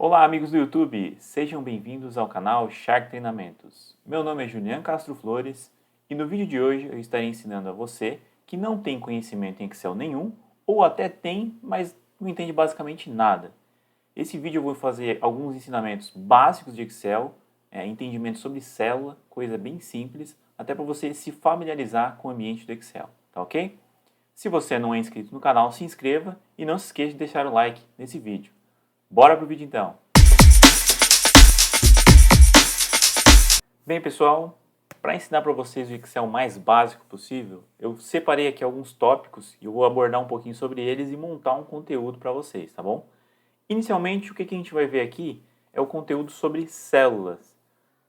Olá, amigos do YouTube! Sejam bem-vindos ao canal Shark Treinamentos. Meu nome é Julian Castro Flores e no vídeo de hoje eu estarei ensinando a você que não tem conhecimento em Excel nenhum ou até tem, mas não entende basicamente nada. Esse vídeo eu vou fazer alguns ensinamentos básicos de Excel, entendimento sobre célula, coisa bem simples, até para você se familiarizar com o ambiente do Excel, tá ok? Se você não é inscrito no canal, se inscreva e não se esqueça de deixar o like nesse vídeo. Bora pro vídeo então! Bem pessoal, para ensinar para vocês o Excel mais básico possível, eu separei aqui alguns tópicos e eu vou abordar um pouquinho sobre eles e montar um conteúdo para vocês, tá bom? Inicialmente, o que a gente vai ver aqui é o conteúdo sobre células.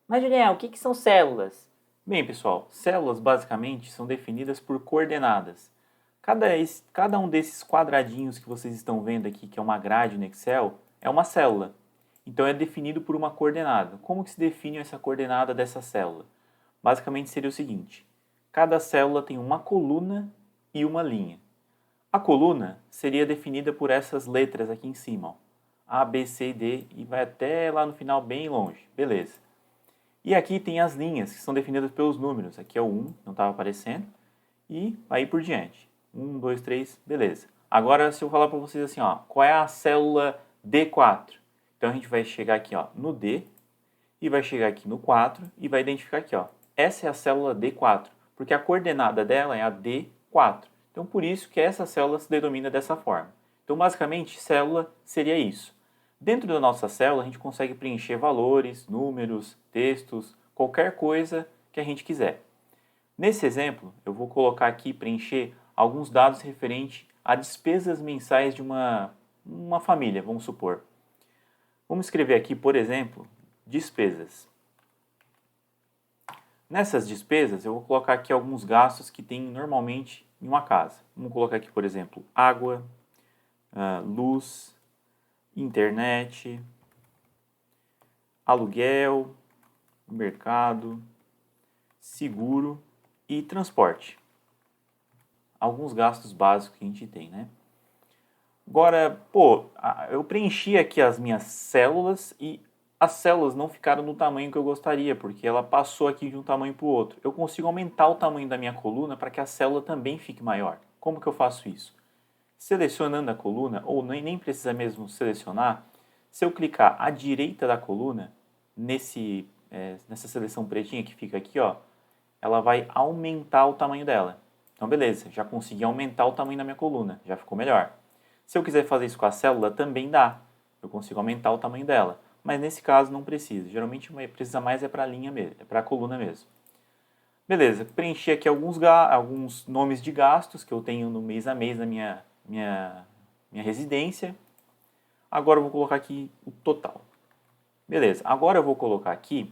Mas, Julião, o que são células? Bem pessoal, células basicamente são definidas por coordenadas. Cada um desses quadradinhos que vocês estão vendo aqui, que é uma grade no Excel, é uma célula. Então é definido por uma coordenada. Como que se define essa coordenada dessa célula? Basicamente seria o seguinte: cada célula tem uma coluna e uma linha. A coluna seria definida por essas letras aqui em cima, ó. A, B, C, D, e vai até lá no final bem longe. Beleza. E aqui tem as linhas, que são definidas pelos números. Aqui é o 1, não estava aparecendo, e aí por diante. 1, 2, 3, beleza. Agora, se eu falar para vocês assim, ó, qual é a célula D4? Então, a gente vai chegar aqui ó, no D, e vai chegar aqui no 4, e vai identificar aqui. Ó, essa é a célula D4, porque a coordenada dela é a D4. Então, por isso que essa célula se denomina dessa forma. Então, basicamente, célula seria isso. Dentro da nossa célula, a gente consegue preencher valores, números, textos, qualquer coisa que a gente quiser. Nesse exemplo, eu vou colocar aqui, preencher alguns dados referentes a despesas mensais de uma família, vamos supor. Vamos escrever aqui, por exemplo, despesas. Nessas despesas, eu vou colocar aqui alguns gastos que tem normalmente em uma casa. Vamos colocar aqui, por exemplo, água, luz, internet, aluguel, mercado, seguro e transporte. Alguns gastos básicos que a gente tem, né? Agora, eu preenchi aqui as minhas células e as células não ficaram no tamanho que eu gostaria, porque ela passou aqui de um tamanho para o outro. Eu consigo aumentar o tamanho da minha coluna para que a célula também fique maior. Como que eu faço isso? Selecionando a coluna, ou nem precisa mesmo selecionar, se eu clicar à direita da coluna, nessa seleção pretinha que fica aqui, ó, ela vai aumentar o tamanho dela. Então, beleza, já consegui aumentar o tamanho da minha coluna, já ficou melhor. Se eu quiser fazer isso com a célula, também dá. Eu consigo aumentar o tamanho dela. Mas nesse caso não precisa. Geralmente precisa mais é para a linha mesmo, é para a coluna mesmo. Beleza, preenchi aqui alguns nomes de gastos que eu tenho no mês a mês na minha residência. Agora eu vou colocar aqui o total. Beleza, agora eu vou colocar aqui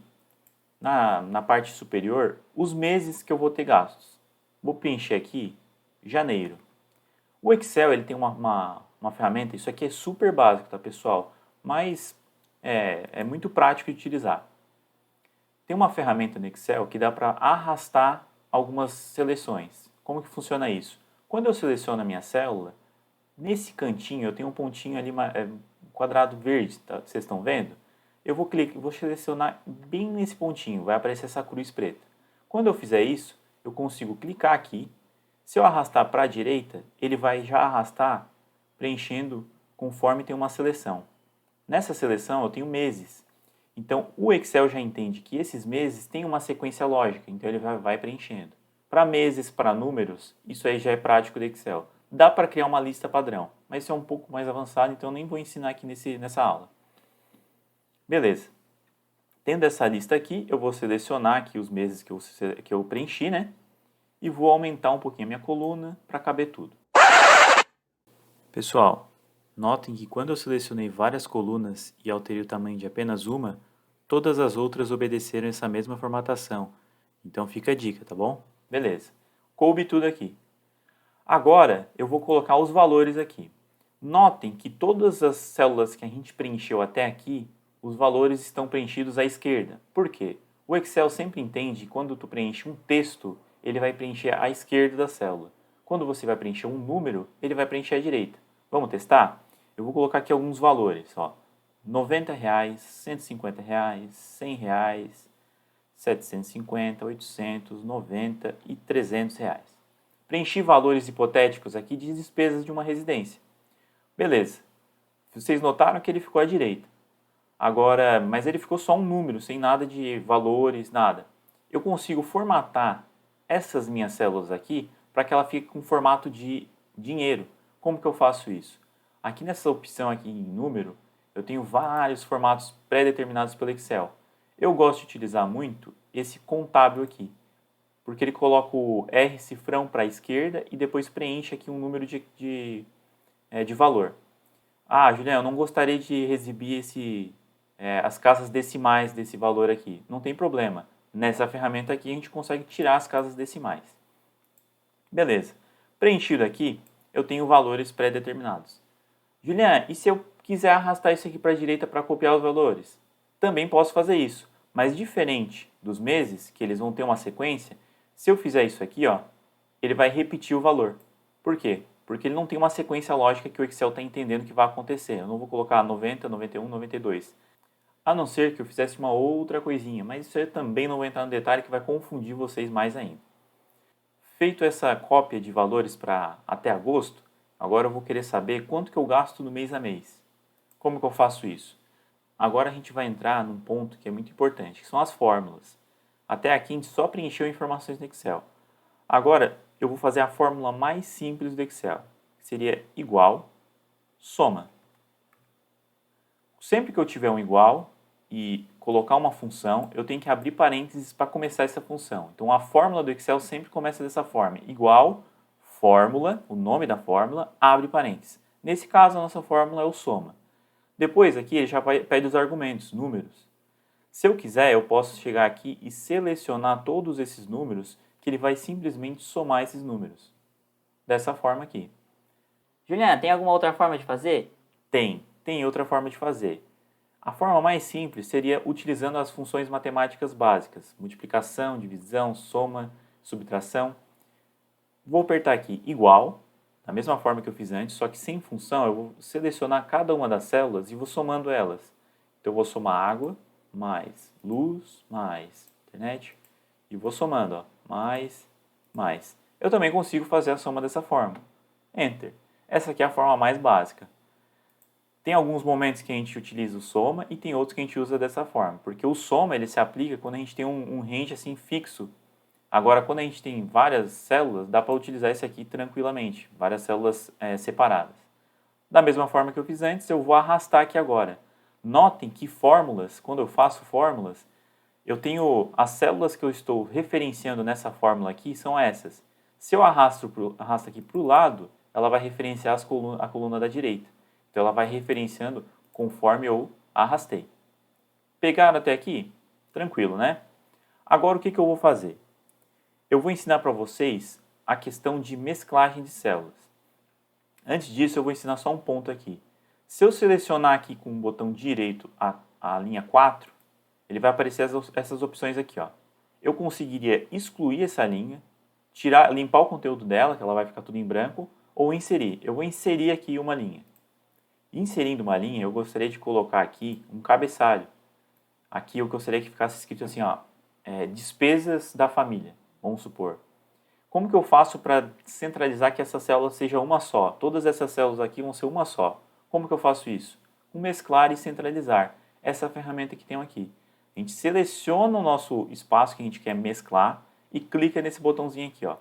na parte superior os meses que eu vou ter gastos. Vou preencher aqui janeiro. O Excel ele tem uma ferramenta, isso aqui é super básico, tá pessoal? Mas é muito prático de utilizar. Tem uma ferramenta no Excel que dá para arrastar algumas seleções. Como que funciona isso? Quando eu seleciono a minha célula, nesse cantinho eu tenho um pontinho ali, um quadrado verde, tá? Vocês estão vendo? Eu vou selecionar bem nesse pontinho, vai aparecer essa cruz preta. Quando eu fizer isso, eu consigo clicar aqui. Se eu arrastar para a direita, ele vai já arrastar preenchendo conforme tem uma seleção. Nessa seleção eu tenho meses. Então o Excel já entende que esses meses têm uma sequência lógica, então ele vai preenchendo. Para meses, para números, isso aí já é prático do Excel. Dá para criar uma lista padrão, mas isso é um pouco mais avançado, então eu nem vou ensinar aqui nessa aula. Beleza. Tendo essa lista aqui, eu vou selecionar aqui os meses que eu preenchi, né? E vou aumentar um pouquinho a minha coluna para caber tudo. Pessoal, notem que quando eu selecionei várias colunas e alterei o tamanho de apenas uma, todas as outras obedeceram essa mesma formatação. Então fica a dica, tá bom? Beleza. Coube tudo aqui. Agora eu vou colocar os valores aqui. Notem que todas as células que a gente preencheu até aqui, os valores estão preenchidos à esquerda. Por quê? O Excel sempre entende que quando tu preenche um texto, ele vai preencher à esquerda da célula. Quando você vai preencher um número, ele vai preencher à direita. Vamos testar? Eu vou colocar aqui alguns valores. Ó. R$ 90, R$ 150, R$ 100, 750, 800, 90 e R$ 300. Preenchi valores hipotéticos aqui de despesas de uma residência. Beleza. Vocês notaram que ele ficou à direita. Agora, mas ele ficou só um número, sem nada de valores, nada. Eu consigo formatar essas minhas células aqui para que ela fique com formato de dinheiro. Como que eu faço isso? Aqui nessa opção aqui em número, eu tenho vários formatos pré-determinados pelo Excel. Eu gosto de utilizar muito esse contábil aqui, porque ele coloca o R cifrão para a esquerda e depois preenche aqui um número de valor. Ah, Juliano, eu não gostaria de exibir as casas decimais desse valor aqui. Não tem problema. Nessa ferramenta aqui a gente consegue tirar as casas decimais. Beleza. Preenchido aqui, eu tenho valores pré-determinados. Juliano, e se eu quiser arrastar isso aqui para a direita para copiar os valores? Também posso fazer isso. Mas diferente dos meses, que eles vão ter uma sequência, se eu fizer isso aqui, ó, ele vai repetir o valor. Por quê? Porque ele não tem uma sequência lógica que o Excel está entendendo que vai acontecer. Eu não vou colocar 90, 91, 92. A não ser que eu fizesse uma outra coisinha, mas isso eu também não vou entrar no detalhe que vai confundir vocês mais ainda. Feito essa cópia de valores para até agosto, agora eu vou querer saber quanto que eu gasto no mês a mês. Como que eu faço isso? Agora a gente vai entrar num ponto que é muito importante, que são as fórmulas. Até aqui a gente só preencheu informações no Excel. Agora eu vou fazer a fórmula mais simples do Excel, que seria igual, soma. Sempre que eu tiver um igual e colocar uma função, eu tenho que abrir parênteses para começar essa função. Então a fórmula do Excel sempre começa dessa forma, igual, fórmula, o nome da fórmula, abre parênteses. Nesse caso a nossa fórmula é o soma. Depois aqui ele já pede os argumentos, números. Se eu quiser, eu posso chegar aqui e selecionar todos esses números, que ele vai simplesmente somar esses números. Dessa forma aqui. Juliana, tem alguma outra forma de fazer? Tem outra forma de fazer. A forma mais simples seria utilizando as funções matemáticas básicas, multiplicação, divisão, soma, subtração. Vou apertar aqui igual, da mesma forma que eu fiz antes, só que sem função, eu vou selecionar cada uma das células e vou somando elas. Então eu vou somar água, mais luz, mais internet, e vou somando, ó, mais. Eu também consigo fazer a soma dessa forma. Enter. Essa aqui é a forma mais básica. Tem alguns momentos que a gente utiliza o soma e tem outros que a gente usa dessa forma, porque o soma ele se aplica quando a gente tem um range assim fixo. Agora, quando a gente tem várias células, dá para utilizar esse aqui tranquilamente, várias células separadas. Da mesma forma que eu fiz antes, eu vou arrastar aqui agora. Notem que fórmulas, quando eu faço fórmulas, eu tenho as células que eu estou referenciando nessa fórmula aqui são essas. Se eu arrasto aqui para o lado, ela vai referenciar a coluna da direita. Então ela vai referenciando conforme eu arrastei. Pegaram até aqui? Tranquilo, né? Agora o que eu vou fazer? Eu vou ensinar para vocês a questão de mesclagem de células. Antes disso, eu vou ensinar só um ponto aqui. Se eu selecionar aqui com o botão direito a linha 4, ele vai aparecer essas opções aqui, ó. Eu conseguiria excluir essa linha, limpar o conteúdo dela, que ela vai ficar tudo em branco, ou inserir. Eu vou inserir aqui uma linha. Inserindo uma linha, eu gostaria de colocar aqui um cabeçalho. Aqui eu gostaria que ficasse escrito assim, ó, despesas da família, vamos supor. Como que eu faço para centralizar que essa célula seja uma só? Todas essas células aqui vão ser uma só. Como que eu faço isso? Com mesclar e centralizar. Essa é a ferramenta que tem aqui. A gente seleciona o nosso espaço que a gente quer mesclar e clica nesse botãozinho aqui, ó.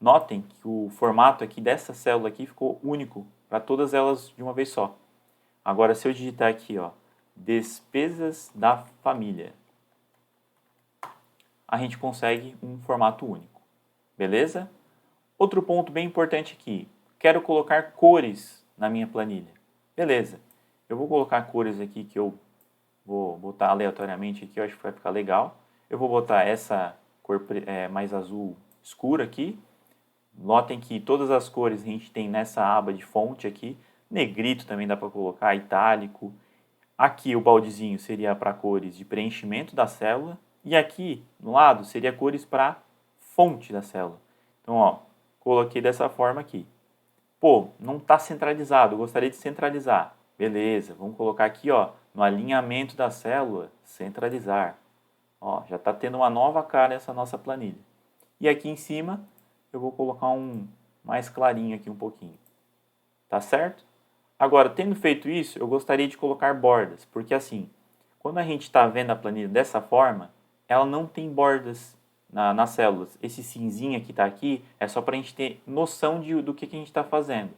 Notem que o formato aqui dessa célula aqui ficou único para todas elas de uma vez só. Agora, se eu digitar aqui, ó, despesas da família, a gente consegue um formato único. Beleza? Outro ponto bem importante aqui. Quero colocar cores na minha planilha. Beleza. Eu vou colocar cores aqui que eu vou botar aleatoriamente aqui, eu acho que vai ficar legal. Eu vou botar essa cor mais azul escura aqui. Notem que todas as cores a gente tem nessa aba de fonte aqui. Negrito também dá para colocar, itálico. Aqui o baldezinho seria para cores de preenchimento da célula. E aqui no lado seria cores para fonte da célula. Então, ó, coloquei dessa forma aqui. Pô, não está centralizado, eu gostaria de centralizar. Beleza, vamos colocar aqui, ó, no alinhamento da célula, centralizar. Ó, já está tendo uma nova cara essa nossa planilha. E aqui em cima eu vou colocar um mais clarinho aqui um pouquinho. Tá certo? Agora, tendo feito isso, eu gostaria de colocar bordas, porque assim, quando a gente está vendo a planilha dessa forma, ela não tem bordas nas células. Esse cinzinha que está aqui é só para a gente ter noção do que a gente está fazendo.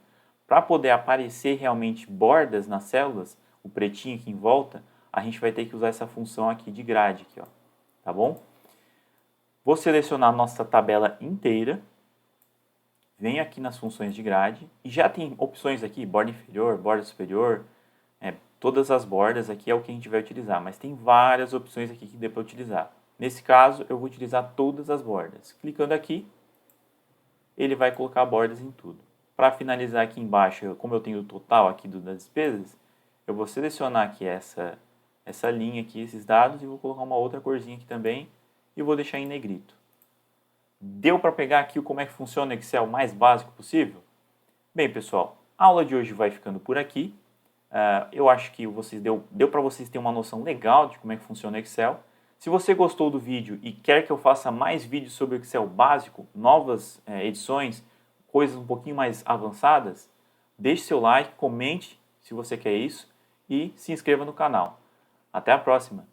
Para poder aparecer realmente bordas nas células, o pretinho aqui em volta, a gente vai ter que usar essa função aqui de grade, aqui, ó, tá bom? Vou selecionar a nossa tabela inteira, venho aqui nas funções de grade e já tem opções aqui, borda inferior, borda superior, todas as bordas aqui é o que a gente vai utilizar, mas tem várias opções aqui que dê para utilizar. Nesse caso, eu vou utilizar todas as bordas. Clicando aqui, ele vai colocar bordas em tudo. Para finalizar aqui embaixo, como eu tenho o total aqui das despesas, eu vou selecionar aqui essa linha aqui, esses dados, e vou colocar uma outra corzinha aqui também, e vou deixar em negrito. Deu para pegar aqui como é que funciona o Excel mais básico possível? Bem, pessoal, a aula de hoje vai ficando por aqui. Eu acho que deu para vocês terem uma noção legal de como é que funciona o Excel. Se você gostou do vídeo e quer que eu faça mais vídeos sobre o Excel básico, novas edições, coisas um pouquinho mais avançadas, deixe seu like, comente se você quer isso e se inscreva no canal. Até a próxima!